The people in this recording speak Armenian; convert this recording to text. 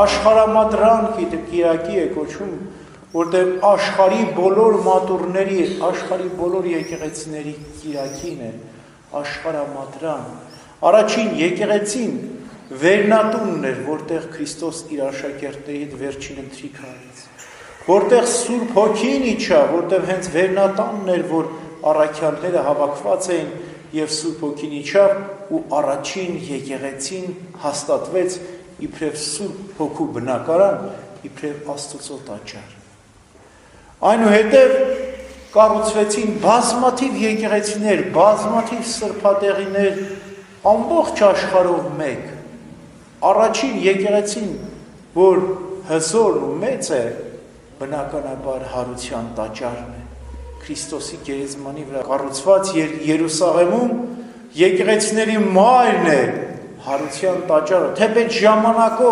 աշխարհամատրանք Կիրակի է կոչվում, որտեղ աշխարհի բոլոր մատուրների, աշխարհի բոլոր եկեղեցիների Կիրակին է, աշխարհամատրան։ Առաջին եկեղեցին վերնատունն էր, որտեղ Քրիստոս իր աշակերտների հետ վերջին ընթրիքը արեց, որտեղ Սուրբ Հոգին իջավ, որտեղ հենց վերնատանն էր, որ առաքյալները հավաքված էին եւ Սուրբ Հոգին իջավ ու առաջին եկեղեցին հաստատվեց իբրև Սուրբ Հոգու բնակարան, իբրև Աստծո տաճար։ Այնուհետև կառուցվեցին բազմաթիվ եկեղեցիներ, բազմաթիվ սրբատեղիներ, ամբողջ աշխարհով մեկ։ Առաջին եկեղեցին, որ հզոր ու մեծ է, բնականաբար Հարության տաճարն է, Քրիստոսի գերեզմանի վրա կառուցված Երուսաղեմում եկեղեցիների մայրն է Հարության տաճարը, թեպետ ժամանակով